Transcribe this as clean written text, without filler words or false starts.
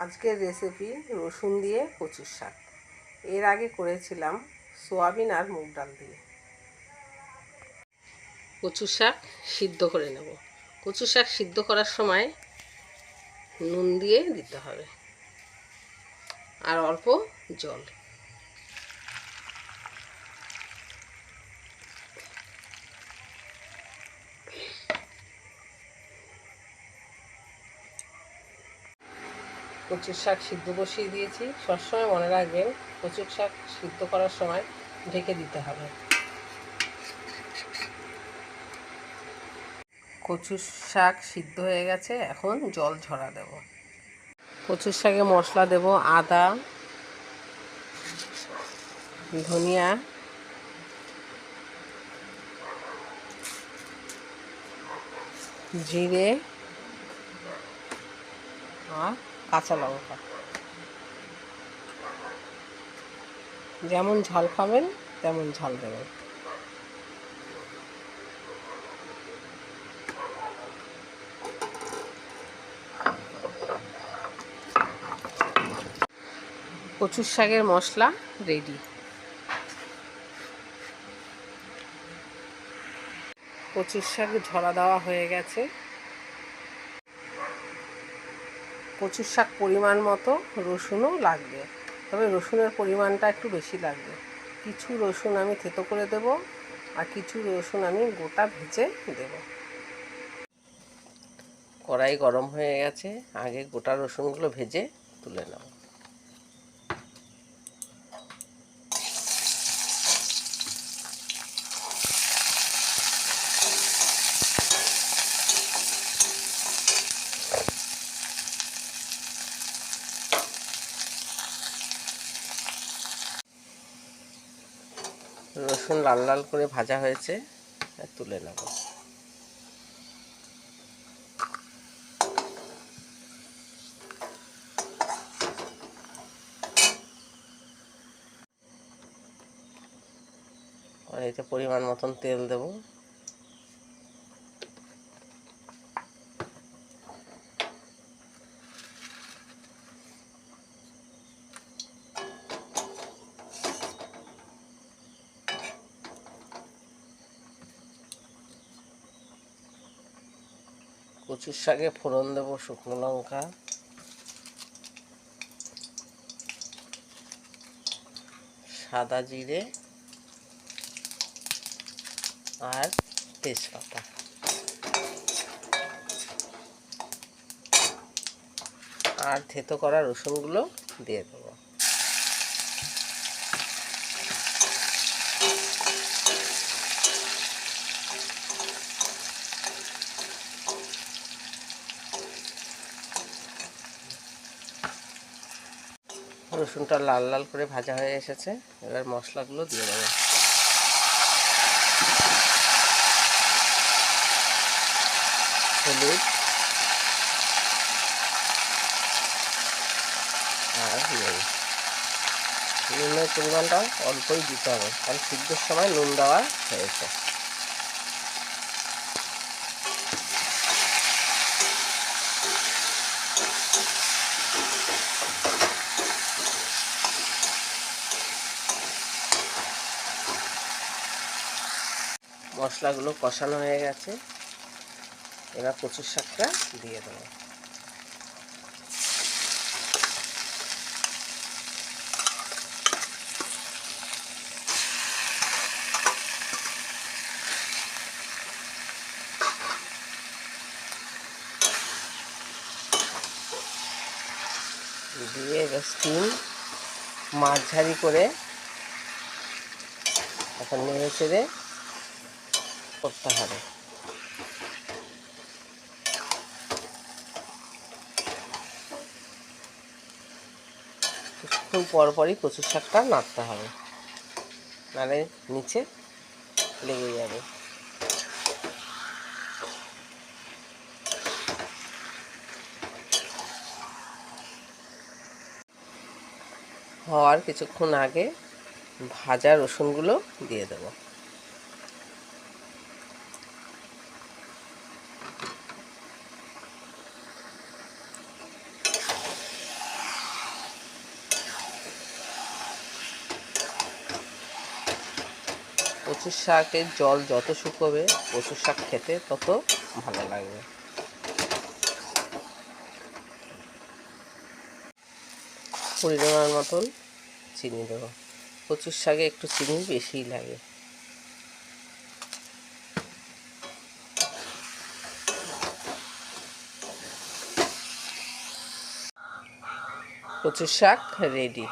আজকের রেসিপি রসুন দিয়ে কচুর শাক। এর আগে করেছিলাম সোয়াবিন আর মুগ ডাল দিয়ে। কচুর শাক সিদ্ধ করে নেব। কচুর শাক সিদ্ধ করার সময় নুন দিয়ে দিতে হবে আর অল্প জল। কচুর শাক সিদ্ধ বসিয়ে দিয়েছি। সবসময় মনে রাখবেন কচুর শাক সিদ্ধ করার সময় ঢেকে দিতে হবে। কচুর শাক সিদ্ধ হয়ে গেছে, এখন জল ঝরা দেব। কচুর শাকে মশলা দেব আদা, ধনিয়া, জিরে আর কাঁচা লঙ্কা। যেমন ঝাল খাবেন তেমন ঝাল দেবেন। কচুর শাকের মশলা রেডি। কচুর শাক ঝরা দেওয়া হয়ে গেছে। কচুর শাক পরিমাণ মতো রসুনও লাগবে, তবে রসুনের পরিমাণটা একটু বেশি লাগবে। কিছু রসুন আমি থেতো করে দেব আর কিছু রসুন আমি গোটা ভেজে দেব। কড়াই গরম হয়ে গেছে, আগে গোটা রসুনগুলো ভেজে তুলে নেব। রসুন লাল লাল করে ভাজা হয়েছে, তুলে নেব। আর এতে পরিমাণ মতন তেল দেব। কচুর শাকে ফোড়ন দেব শুকনো লঙ্কা, সাদা জিরে আর তেজপাতা। আর থেতো করা রসুনগুলো দিয়ে দেব। রসুনটা লাল লাল করে ভাজা হয়ে এসেছে, এবার মশলাগুলো দিয়ে দেবো। হলুদ আর নুন। নুনের পরিমাণটা অল্পই দিতে হবে, কারণ সিদ্ধর সময় নুন দেওয়া হয়েছে। মশলাগুলো কষানো হয়ে গেছে, এবার কচুর শাকটা দিয়ে দেবো। দিয়ে এবার স্টিম মাঝারি করে এখন নেড়ে চেড়ে করতে হবে। কিছুক্ষণ পরপরই কচুর শাকটা নাড়তে হবে, নাহলে নিচে লেগে যাবে। হওয়ার কিছুক্ষণ আগে ভাজা রসুনগুলো দিয়ে দেব। কচুর শাকের জল যত শুকোবে কচুর শাক খেতে তত ভালো লাগবে। পরিমাণ মতন চিনি দেবো। কচুর শাকে একটু চিনি বেশিই লাগে। কচুর শাক রেডি।